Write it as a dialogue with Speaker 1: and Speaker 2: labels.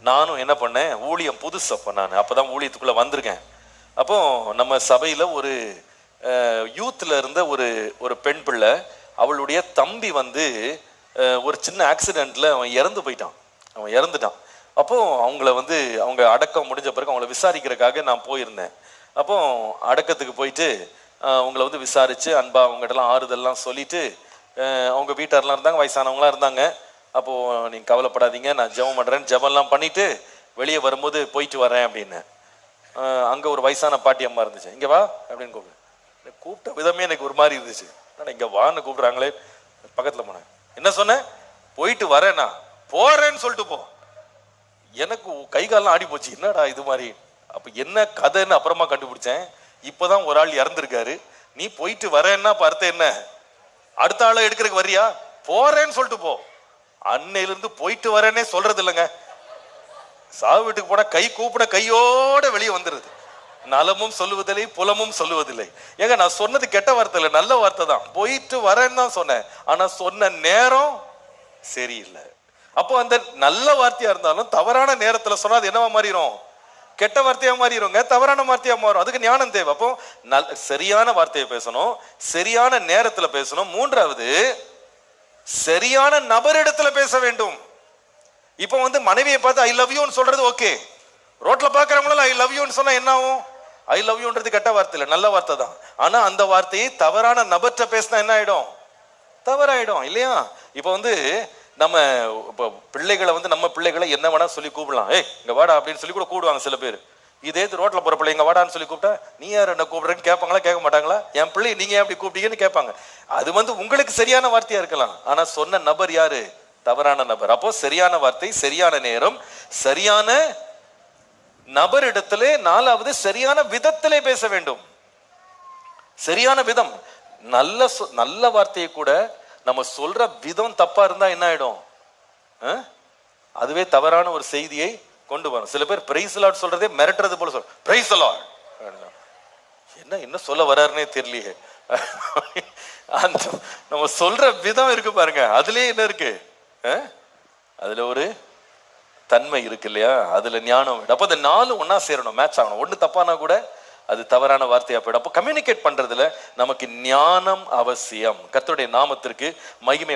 Speaker 1: நானும் என்ன பண்ணேன், ஊழியம் புதுசு. அப்போ நான் அப்போதான் ஊழியத்துக்குள்ள வந்திருக்கேன். அப்போ நம்ம சபையில ஒரு யூத்ல இருந்த ஒரு ஒரு பெண் பிள்ளை, அவளுடைய தம்பி வந்து ஒரு சின்ன ஆக்சிடென்ட்ல அவன் இறந்து போயிட்டான், அவன் இறந்துட்டான். அப்போ அவங்கள வந்து அவங்க அடக்கம் முடிஞ்ச பிறகு அவங்கள விசாரிக்கிறதுக்காக நான் போயிருந்தேன். அப்போ அடக்கத்துக்கு போயிட்டு அவங்கள வந்து விசாரிச்சு அன்பா அவங்ககிட்டலாம் ஆறுதல்லாம் சொல்லிட்டு, அவங்க வீட்டாரெலாம் இருந்தாங்க, வயசானவங்களாம் இருந்தாங்க. அப்போது நீங்கள் கவலைப்படாதீங்க, நான் ஜெபம் பண்ணுறேன்னு ஜெபம்லாம் பண்ணிவிட்டு வெளியே வரும்போது போயிட்டு வரேன் அப்படின்னு. அங்கே ஒரு வயசான பாட்டி அம்மா இருந்துச்சு. இங்கே வா அப்படின்னு கூப்பிட்ட விதமே எனக்கு ஒரு மாதிரி இருந்துச்சு. ஆனால் இங்கே வான்னு கூப்பிட்றாங்களே, பக்கத்தில் போனேன். என்ன சொன்னேன்? போயிட்டு வரேண்ணா. போகிறேன்னு சொல்லிட்டு போ. எனக்கு கை காலெலாம் ஆடி போச்சு. என்னடா இது மாதிரி? அப்போ என்ன கதைன்னு அப்புறமா கண்டுபிடிச்சேன். இப்போதான் ஒரு ஆள் இறந்துருக்காரு. நீ போயிட்டு வரேன்னா அர்த்தம் என்ன? அடுத்த ஆளை எடுக்கிறதுக்கு வரியா? போறேன்னு சொல்லிட்டு போ. அன்னையிலிருந்து போயிட்டு வரேன்னே சொல்றது இல்லைங்க. சாவு வீட்டுக்கு போனா கை கூப்பிட கையோட வெளியே வந்துருது. நலமும் சொல்லுவதில்லை, புலமும் சொல்லுவதில்லை. ஏங்க நான் சொன்னது கெட்ட வார்த்தை இல்லை, நல்ல வார்த்தை தான். போயிட்டு வரேன்னு தான் சொன்னேன். ஆனா சொன்ன நேரம் சரியில்லை. அப்போ அந்த நல்ல வார்த்தையா இருந்தாலும் தவறான நேரத்துல சொன்னா அது என்னவா மாறிடும்? கெட்ட வார்த்தையா மாறிடுங்க, தவறான வார்த்தையா மாறும். அதுக்கு ஞானம் தேவை. அப்போ சரியான வார்த்தையை பேசணும், சரியான நேரத்துல பேசணும். மூன்றாவது, சரியான நபரிடத்துல பேச வேண்டும். இப்போ வந்து மனைவியை பார்த்து ஐ லவ் யூன்னு சொல்றது ஓகே. ரோட்ல பாக்குறவங்களும் ஐ லவ் யூன்னு சொன்னா என்ன ஆகும்? ஐ லவ் யூன்றது கெட்ட வார்த்தை இல்லை, நல்ல வார்த்தை தான். ஆனா அந்த வார்த்தையை தவறான நபர்கிட்ட பேசினா என்ன ஆயிடும்? தவறாயிடும் இல்லையா? இப்போ வந்து நம்ம இப்போ பிள்ளைகளை வந்து நம்ம பிள்ளைகளை என்ன வேணா சொல்லி கூப்பிடலாம். ஏய் இங்க வாடா அப்படின்னு சொல்லி கூட கூப்பிடுவாங்க சில பேர். இதே ரோட்ல போற பிள்ளை இங்க வாடான்னு சொல்லி கூப்பிட்டா நீ யார் என்ன கூப்பிடுறேன்னு கேட்பாங்களா? கேட்க மாட்டாங்களா? என் பிள்ளை நீங்க ஏன் அப்படி கூப்பிட்டீங்கன்னு கேட்பாங்க. அது வந்து உங்களுக்கு சரியான வார்த்தையா இருக்கலாம், ஆனா சொன்ன நபர் யாரு? தவறான நபர். அப்போ சரியான வார்த்தை, சரியான நேரம், சரியான நபரிடத்திலே. நாலாவது, சரியான விதத்திலே பேச வேண்டும். சரியான விதம். நல்ல வார்த்தையை கூட நம்ம சொல்ற விதம் தப்பா இருந்தா என்ன ஆயிடும்? அதுவே தவறான ஒரு செய்தியை கொண்டு வரும். சில பேர் பிரைஸ் லார்ட் சொல்றதே மிரட்டுறது போல சொல்ற. பிரைஸ் லார்ட் என்ன சொல்ல வர்றாருன்னே தெரியலையே. அந்த நம்ம சொல்ற விதம் இருக்கு பாருங்க, அதுலயே என்ன இருக்கு? அதுல ஒரு தன்மை இருக்கு இல்லையா? அதுல ஞானம். அப்ப இந்த நாலு ஒன்னா சேரணும், மேட்ச் ஆகணும். ஒண்ணு தப்பானா கூட அது தவறான வார்த்தையா போயிடும். அப்போ கம்யூனிகேட் பண்றதுல நமக்கு ஞானம் அவசியம். கர்த்தருடைய நாமத்திற்கு மகிமை.